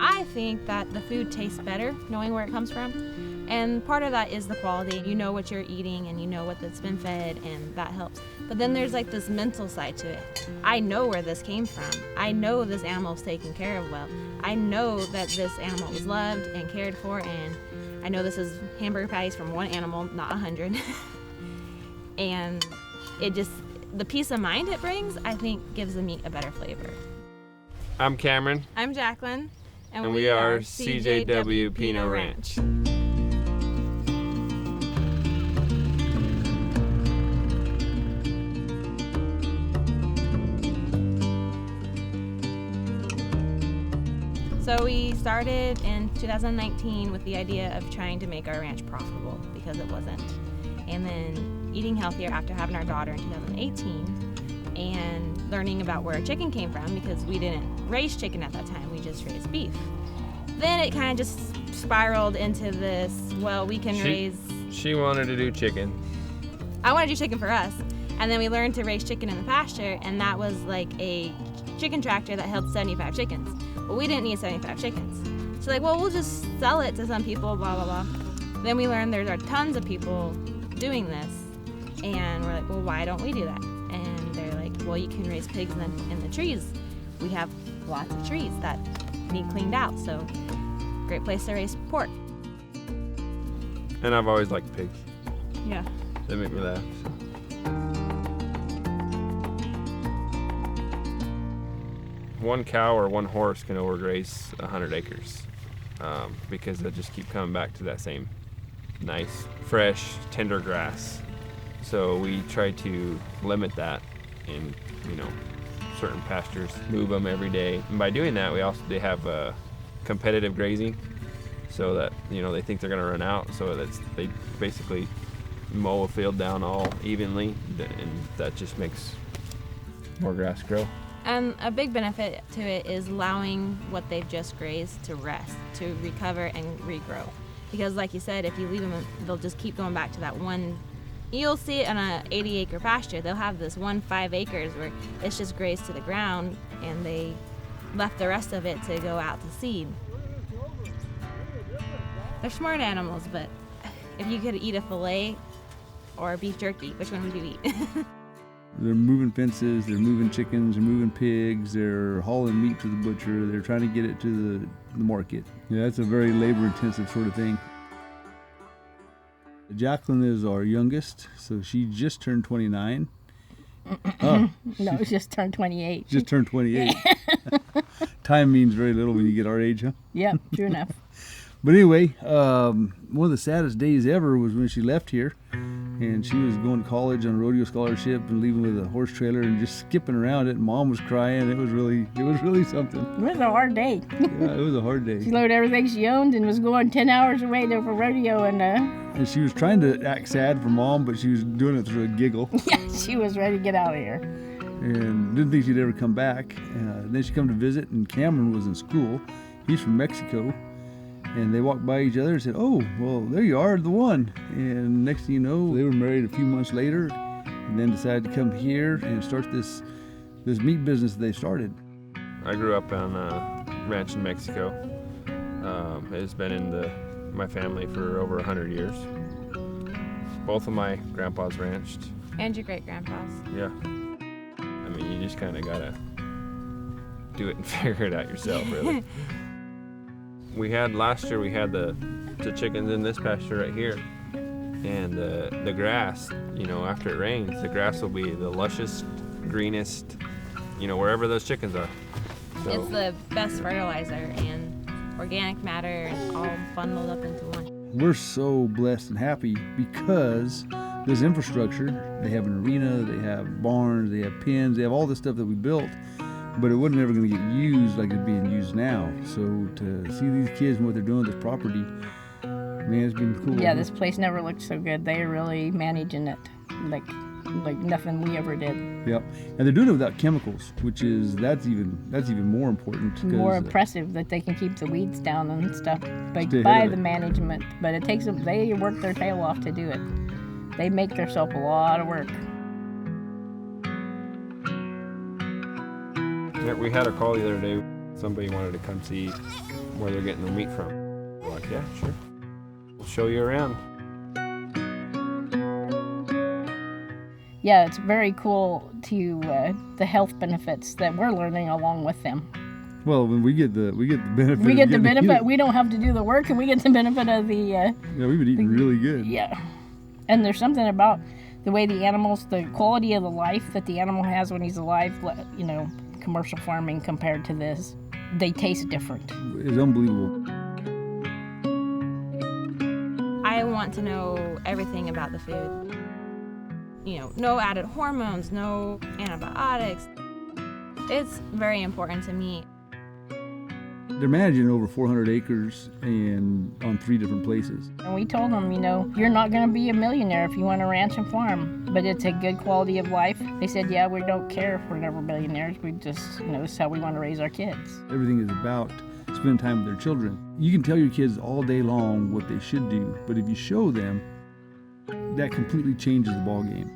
I think that the food tastes better knowing where it comes from. And part of that is the quality. You know what you're eating and you know what that's been fed, and that helps. But then there's like this mental side to it. I know where this came from. I know this animal was taken care of well. I know that this animal was loved and cared for, and I know this is hamburger patties from one animal, not 100. And it just, the peace of mind it brings, I think gives the meat a better flavor. I'm Cameron. I'm Jacqueline. And we are CJW Pino Ranch. So we started in 2019 with the idea of trying to make our ranch profitable because it wasn't. And then eating healthier after having our daughter in 2018 and learning about where chicken came from because we didn't raise chicken at that time, we just raised beef. Then it kind of just spiraled into this, well, we can raise... She wanted to do chicken. I wanted to do chicken for us. And then we learned to raise chicken in the pasture, and that was like a chicken tractor that held 75 chickens. Well, we didn't need 75 chickens. So like, well, we'll just sell it to some people, blah, blah, blah. Then we learned there are tons of people doing this. And we're like, well, why don't we do that? And they're like, well, you can raise pigs in the trees. We have lots of trees that need cleaned out, so great place to raise pork. And I've always liked pigs. Yeah. They make me laugh. One cow or one horse can overgraze 100 acres because they just keep coming back to that same nice, fresh, tender grass. So we try to limit that in, certain pastures, move them every day. And by doing that, they have competitive grazing, so that they think they're going to run out. So they basically mow a field down all evenly, and that just makes more grass grow. And a big benefit to it is allowing what they've just grazed to rest, to recover and regrow. Because like you said, if you leave them, they'll just keep going back to that one. You'll see it on an 80-acre pasture. They'll have this 5 acres where it's just grazed to the ground, and they left the rest of it to go out to seed. They're smart animals, but if you could eat a filet or beef jerky, which one would you eat? They're moving fences, they're moving chickens, they're moving pigs, they're hauling meat to the butcher, they're trying to get it to the market. Yeah, that's a very labor-intensive sort of thing. Jacqueline is our youngest, so she just turned 29. No, just turned 28. Just turned 28. Time means very little when you get our age, huh? Yeah, true enough. But anyway, one of the saddest days ever was when she left here, and she was going to college on a rodeo scholarship and leaving with a horse trailer and just skipping around it. And Mom was crying. It was really something. It was a hard day. Yeah, it was a hard day. She loaded everything she owned and was going 10 hours away there for rodeo, and she was trying to act sad for Mom, but she was doing it through a giggle. Yeah, she was ready to get out of here. And didn't think she'd ever come back. Then she come to visit, and Cameron was in school. He's from Mexico. And they walked by each other and said, "Oh, well, there you are, the one." And next thing you know, they were married a few months later, and then decided to come here and start this meat business they started. I grew up on a ranch in Mexico. It's been in my family for over 100 years. Both of my grandpas ranched. And your great-grandpas. Yeah. I mean, you just kind of gotta do it and figure it out yourself, really. Last year we had the chickens in this pasture right here, and the grass, after it rains, the grass will be the lushest, greenest, wherever those chickens are. So, it's the best fertilizer and organic matter and all bundled up into one. We're so blessed and happy because this infrastructure, they have an arena, they have barns, they have pens, they have all this stuff that we built. But it wasn't ever going to get used like it's being used now. So to see these kids and what they're doing with this property, man, it's been cool. Yeah, this place never looked so good. They're really managing it like nothing we ever did. Yep, and they're doing it without chemicals, which is that's even more important. More impressive that they can keep the weeds down and stuff by the management. But it takes them. They work their tail off to do it. They make themselves a lot of work. Yeah, we had a call the other day. somebody wanted to come see where they're getting their meat from. I'm like, yeah, sure. We'll show you around. Yeah, it's very cool to the health benefits that we're learning along with them. Well, when we get the benefit. We get the of getting to eat benefit. it. We don't have to do the work, and we get the benefit of the. Yeah, we've been eating really good. Yeah, and there's something about the way the animals, the quality of the life that the animal has when he's alive. You know, commercial farming compared to this, they taste different. It's unbelievable. I want to know everything about the food. You know, no added hormones, no antibiotics. It's very important to me. They're managing over 400 acres and on 3 different places. And we told them, you know, you're not going to be a millionaire if you want to ranch and farm, but it's a good quality of life. They said, yeah, we don't care if we're never millionaires. We just, you know, this is how we want to raise our kids. Everything is about spending time with their children. You can tell your kids all day long what they should do, but if you show them, that completely changes the ball game.